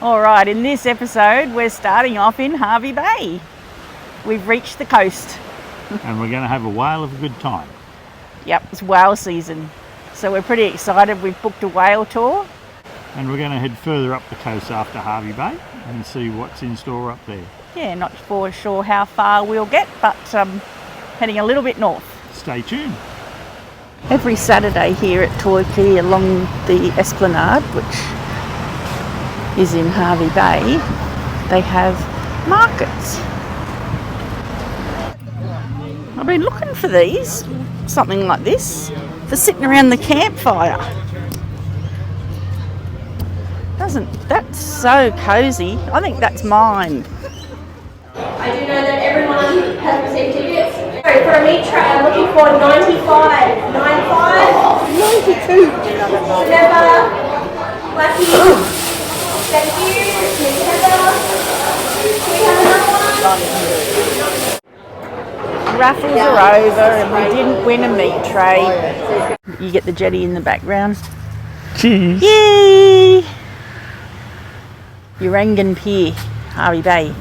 Alright, in this episode we're starting off in Harvey Bay. We've reached the coast. And we're going to have a whale of a good time. Yep, it's whale season. So we're pretty excited. We've booked a whale tour. And we're going to head further up the coast after Harvey Bay and see what's in store up there. Yeah, not for sure how far we'll get, but heading a little bit north. Stay tuned. Every Saturday here at Torquay along the Esplanade, which is in Harvey Bay, they have markets. I've been looking for these, something like this, for sitting around the campfire. That's so cosy. I think that's mine. I do know that everyone has received tickets. So for a meat tray, I'm looking for 95, 95, 92. Never, Lucky. Thank you, Miss Heather. Do we have another one? Raffles are over and we didn't win a meat tray. You get the jetty in the background. Cheers. Yay! Urangan Pier, Harvey Bay.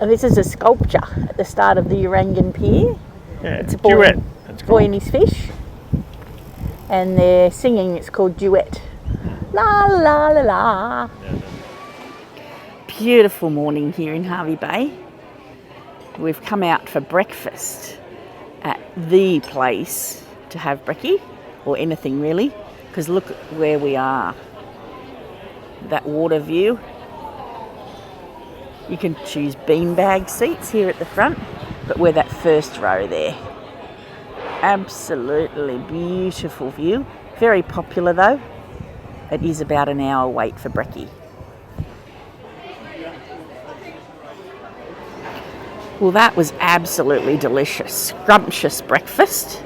And this is a sculpture at the start of the Urangan Pier. Yeah, it's a boy, duet. Boy and his fish. And they're singing, it's called Duet. La la la la. Beautiful morning here in Harvey Bay. We've come out for breakfast at the place to have brekkie, or anything really, because look at where we are. That water view. You can choose beanbag seats here at the front, but we're that first row there. Absolutely beautiful view. Very popular though. It is about an hour wait for brekkie. Well, that was absolutely delicious. Scrumptious breakfast.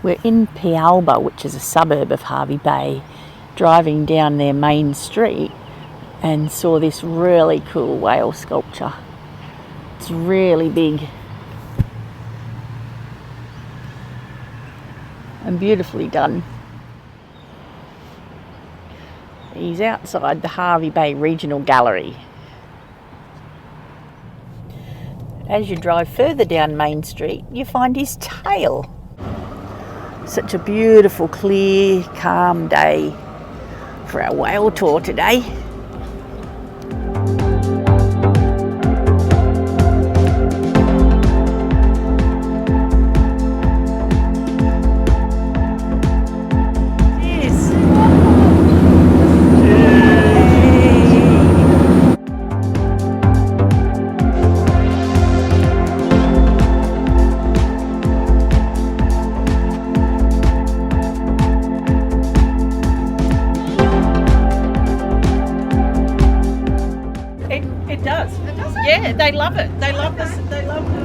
We're in Pialba, which is a suburb of Harvey Bay, driving down their main street and saw this really cool whale sculpture. It's really big and beautifully done. He's outside the Harvey Bay Regional Gallery. As you drive further down Main Street, you find his tail. Such a beautiful, clear, calm day for our whale tour today. Yeah, they love it. They love this. They love the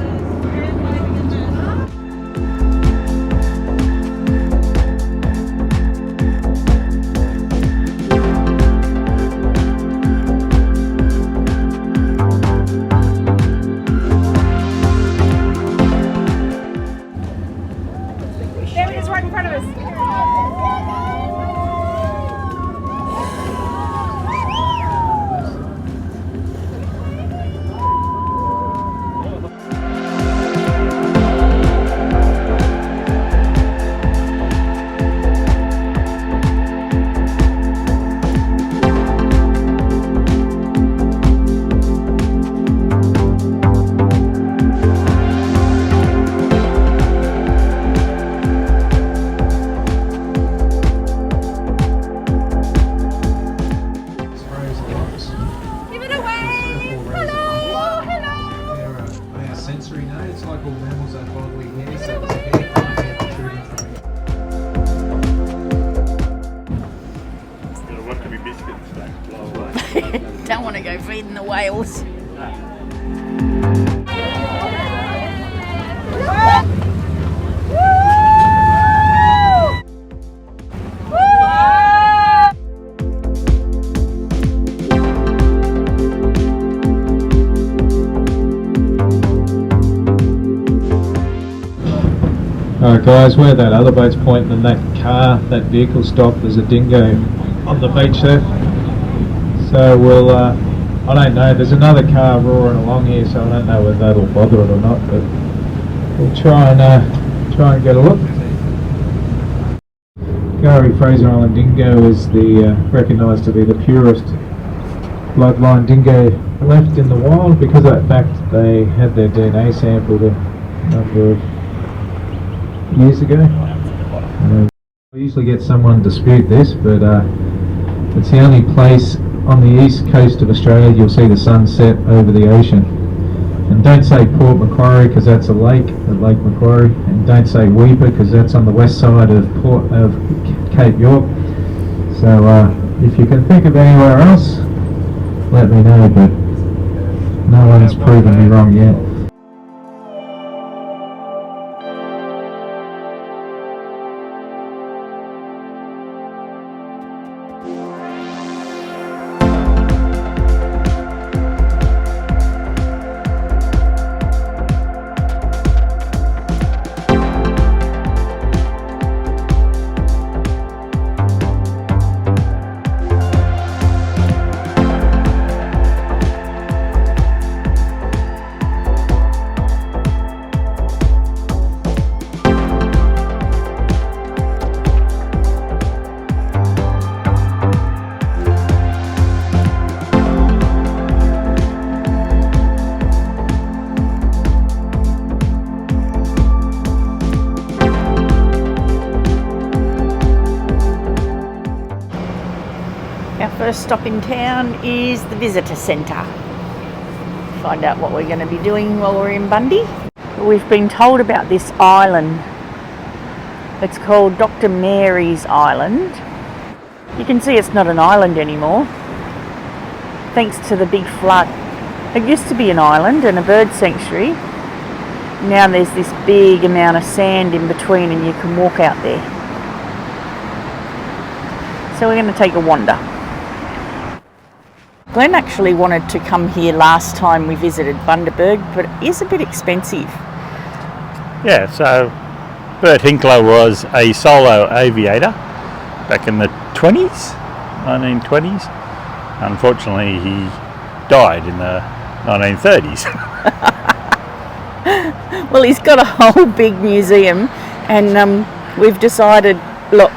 There it is, right in front of us. Don't want to go feeding the whales. Alright guys, where that other boat's pointing and that car, that vehicle stopped, there's a dingo on the beach there. So we'll, I don't know, there's another car roaring along here, so I don't know whether that'll bother it or not, but we'll try and get a look. Gary Fraser Island dingo is recognised to be the purest bloodline dingo left in the wild because of that fact they had their DNA sampled a number of years ago. I usually get someone to dispute this, but it's the only place on the east coast of Australia you'll see the sun set over the ocean. And don't say Port Macquarie because that's a lake, at Lake Macquarie, and don't say Weipa because that's on the west side of Cape York. So if you can think of anywhere else, let me know, but no one's proven me wrong yet. Our first stop in town is the visitor centre. Find out what we're going to be doing while we're in Bundy. We've been told about this island. It's called Dr. Mary's Island. You can see it's not an island anymore, thanks to the big flood. It used to be an island and a bird sanctuary. Now there's this big amount of sand in between and you can walk out there. So we're going to take a wander. Glenn actually wanted to come here last time we visited Bundaberg, but it is a bit expensive. Yeah, so Bert Hinkler was a solo aviator back in the 1920s. Unfortunately, he died in the 1930s. Well, he's got a whole big museum, and we've decided, look,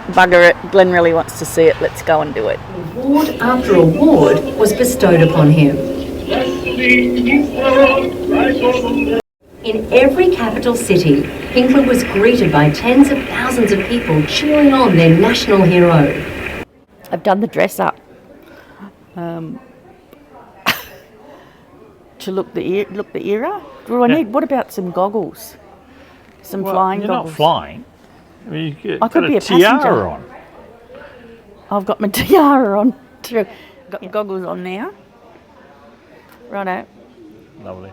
bugger it, Glenn really wants to see it, let's go and do it. Award after award was bestowed upon him. In every capital city, Hinkler was greeted by tens of thousands of people cheering on their national hero. I've done the dress up to look the era. Do I need? What about some goggles? Some flying you're goggles. Not flying. I could be a tiara passenger. on. I've got my tiara on too. Got goggles on now. Righto. Lovely.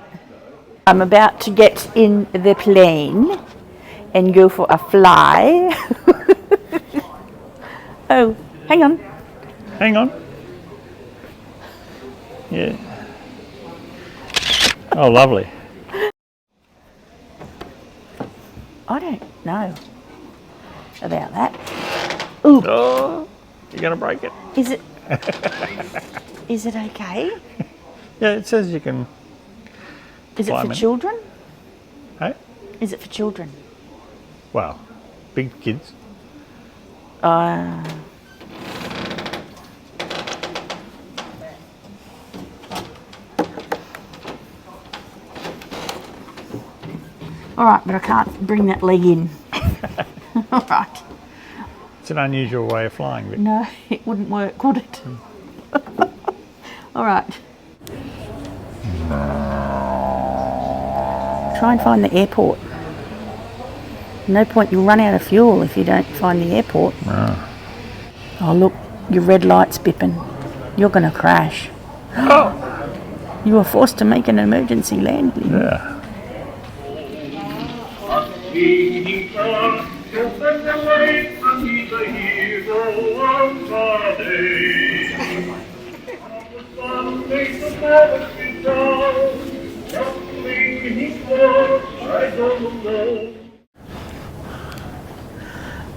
I'm about to get in the plane and go for a fly. Oh, hang on. Hang on. Yeah. Oh, lovely. I don't know about that. Ooh. Oh, you're going to break it. Is it? Is it okay? Yeah, it says you can. Is it for climb in. children? Hey? Is it for children? Well, big kids. All right, but I can't bring that leg in. All right. It's an unusual way of flying. But No, it wouldn't work, would it? All right. Try and find the airport. No point, you'll run out of fuel if you don't find the airport. Oh, look, your red light's bipping. You're going to crash. Oh. You were forced to make an emergency landing. Yeah.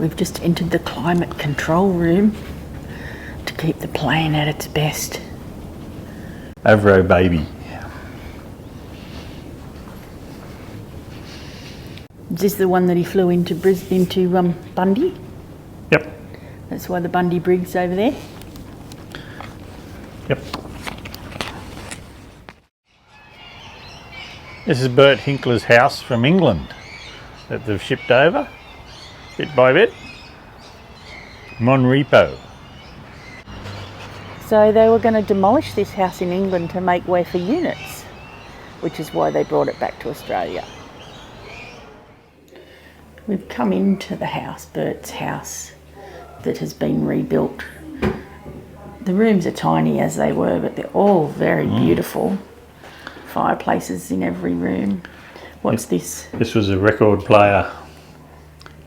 We've just entered the climate control room to keep the plane at its best. Avro baby. Is this the one that he flew into Bundy? Yep. That's why the Bundy Brig's over there. Yep. This is Bert Hinkler's house from England that they've shipped over, bit by bit. Mon Repos. So they were going to demolish this house in England to make way for units, which is why they brought it back to Australia. We've come into the house, Bert's house, that has been rebuilt. The rooms are tiny as they were, but they're all very beautiful. Fireplaces in every room. What's this? This was a record player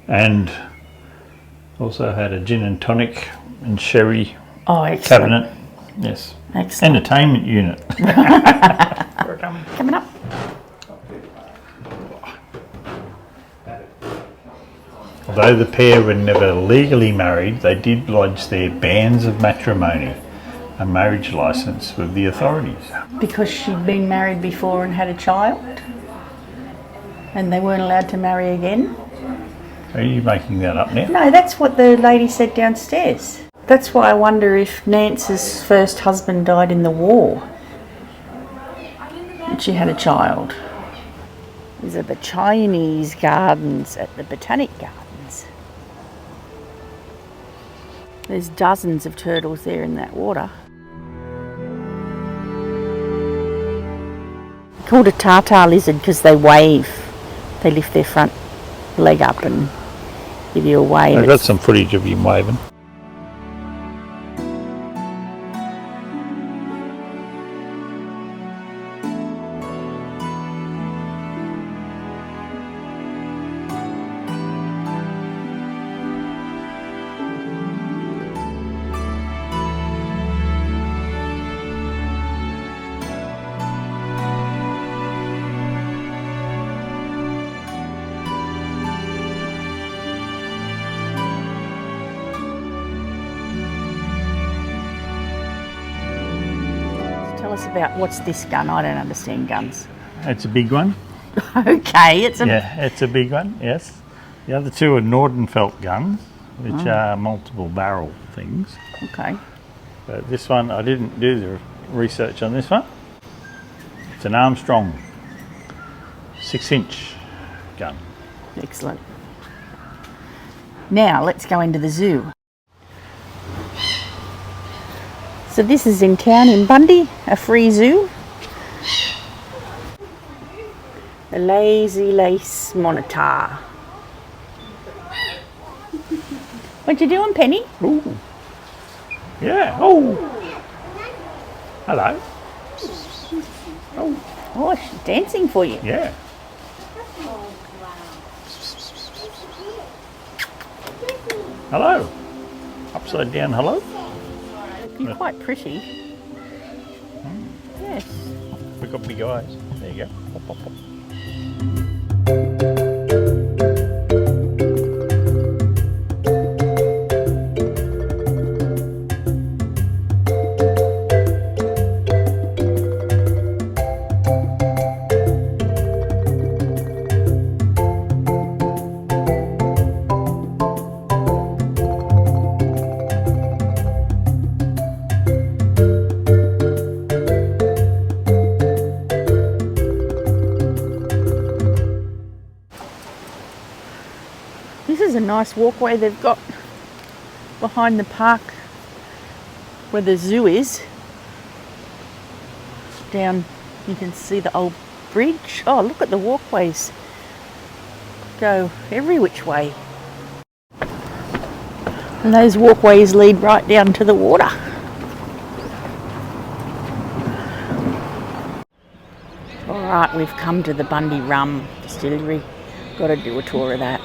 and also had a gin and tonic and sherry Excellent. cabinet. Yes. Excellent. Entertainment unit. Coming up. Although the pair were never legally married, they did lodge their banns of matrimony, a marriage licence with the authorities. Because she'd been married before and had a child, and they weren't allowed to marry again. Are you making that up now? No, that's what the lady said downstairs. That's why I wonder if Nance's first husband died in the war and she had a child. These are the Chinese gardens at the Botanic Gardens. There's dozens of turtles there in that water. Called a tartar lizard because they wave. They lift their front leg up and give you a wave. I've got some footage of him waving. Tell us about what's this gun? I don't understand guns. It's a big one. Okay, it's a... Yeah, it's a big one, yes. The other two are Nordenfelt guns, which are multiple barrel things. Okay. But this one, I didn't do the research on this one. It's an Armstrong 6-inch gun. Excellent. Now let's go into the zoo. So this is in town in Bundy, a free zoo. The Lazy Lace Monitor. What you doing, Penny? Ooh. Yeah. Oh. Hello. Oh, she's dancing for you. Yeah. Hello. Upside down hello. You're quite pretty. Yes. We've got big eyes. There you go. Pop, pop, pop. This is a nice walkway they've got behind the park where the zoo is. Down, you can see the old bridge. Oh, look at the walkways. Go every which way. And those walkways lead right down to the water. Alright, we've come to the Bundaberg Rum Distillery. Got to do a tour of that.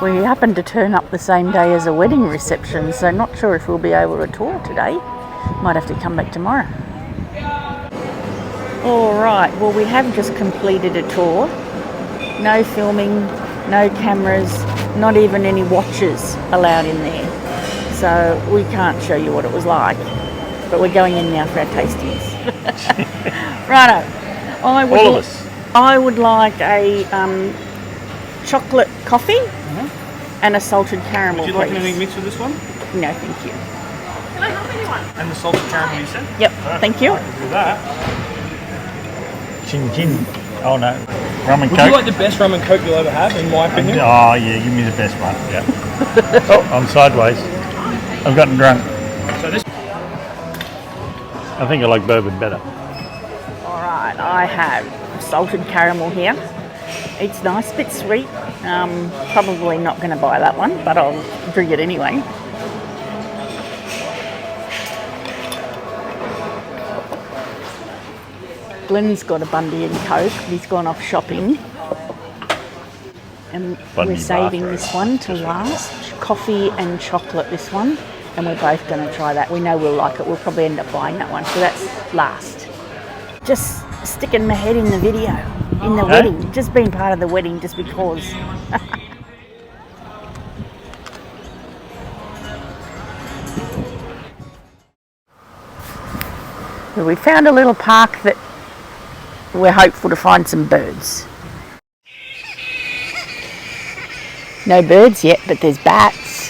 We happened to turn up the same day as a wedding reception, so not sure if we'll be able to tour today. Might have to come back tomorrow. Alright, well we have just completed a tour. No filming, no cameras, not even any watches allowed in there. So we can't show you what it was like. But we're going in now for our tastings. Righto. All of us. I would like a chocolate coffee and a salted caramel. Would you like please. anything mixed with this one? No, thank you. Can I help anyone? And the salted caramel, you said? Yep, thank you. I can do that. Chin chin. Oh no. Rum and Would coke. you like the best rum and coke you'll ever have, in my opinion? Oh yeah, give me the best one. Yeah. Oh, I'm sideways. I've gotten drunk. So this. I think I like bourbon better. All right, I have salted caramel here. It's nice, a bit sweet. Probably not going to buy that one, but I'll drink it anyway. Glenn's got a Bundy and Coke. He's gone off shopping. And Bundy we're saving bathroom. this one to last. Coffee and chocolate, this one. And we're both going to try that. We know we'll like it. We'll probably end up buying that one. So that's last. Just sticking my head in the video. In the wedding. Just being part of the wedding just because. So we found a little park that we're hopeful to find some birds. No birds yet, but there's bats.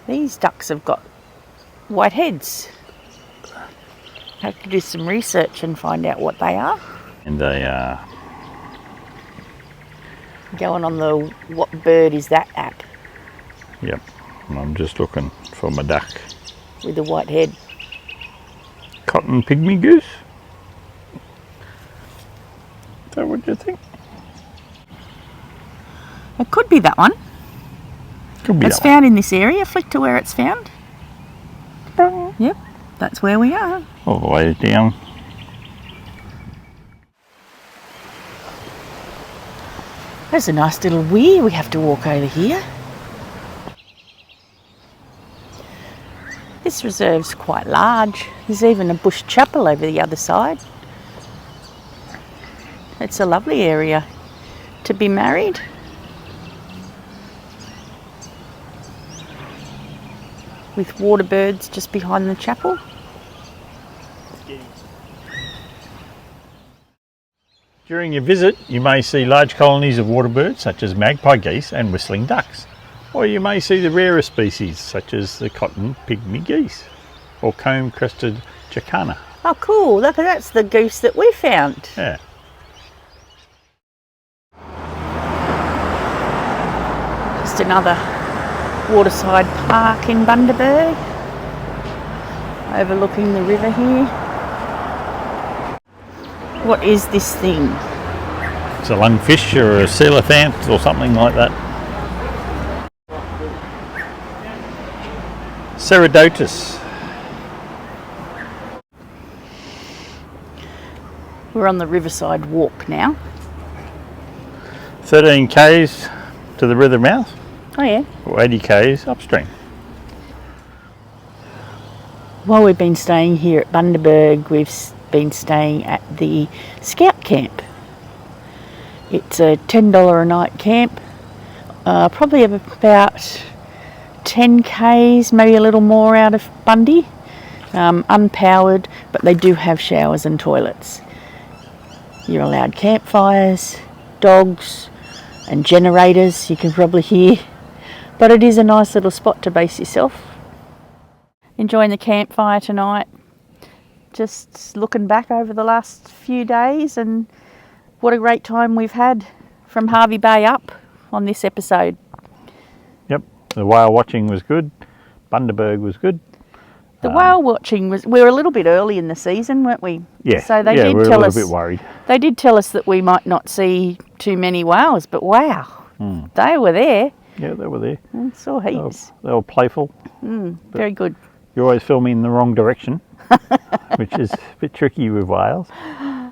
These ducks have got white heads. Have to do some research and find out what they are. And they are. Going on the What Bird Is That app Yep. And I'm just looking for my duck. with the white head. Cotton pygmy goose. Is that what you think? It could be that one. Could be It's that one. found in this area. Flick to where it's found. Yep, that's where we are. All the way down. There's a nice little weir we have to walk over here. This reserve's quite large. There's even a bush chapel over the other side. It's a lovely area to be married. With water birds just behind the chapel. During your visit, you may see large colonies of water birds such as magpie geese and whistling ducks. Or you may see the rarer species such as the cotton pygmy geese or comb-crested jacana. Oh cool, look, that's the goose that we found. Yeah. Just another waterside park in Bundaberg, overlooking the river here. What is this thing? It's a lungfish or a coelacanth or something like that. Ceradotus. We're on the riverside walk now. 13 k's to the river mouth, Oh yeah. or 80 k's upstream. While we've been staying here at Bundaberg, we've been staying at the Scout Camp. It's a $10 a night camp, probably about 10 k's, maybe a little more out of Bundy. Unpowered, but they do have showers and toilets. You're allowed campfires, dogs and generators, you can probably hear. But it is a nice little spot to base yourself. Enjoying the campfire tonight. Just looking back over the last few days and what a great time we've had from Harvey Bay up on this episode. Yep, the whale watching was good. Bundaberg was good. The whale watching was, we were a little bit early in the season, weren't we? Yeah, So they yeah, did we were tell a us, little bit worried. they did tell us that we might not see too many whales, but wow, they were there. Yeah, they were there. I saw heaps. They were playful. Very good. You always film me in the wrong direction, which is a bit tricky with whales. Yeah.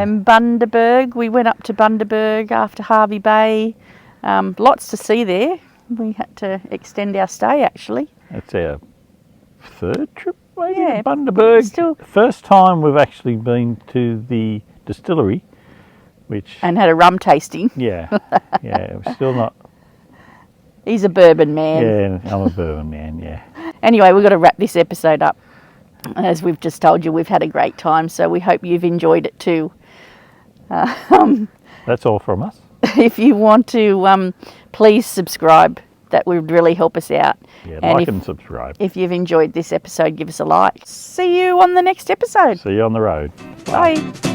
And Bundaberg, we went up to Bundaberg after Harvey Bay. Lots to see there. We had to extend our stay actually. That's our third trip, maybe Yeah, Bundaberg. still- First time we've actually been to the distillery, which And had a rum tasting. yeah, we're still not. He's a bourbon man. Yeah, I'm a bourbon man. Yeah, Anyway, we've got to wrap this episode up. As we've just told you, we've had a great time, so we hope you've enjoyed it too. that's all from us. If you want to, please subscribe. That would really help us out. Yeah, And like if- and subscribe. If you've enjoyed this episode, give us a like. See you on the next episode. See you on the road. Bye.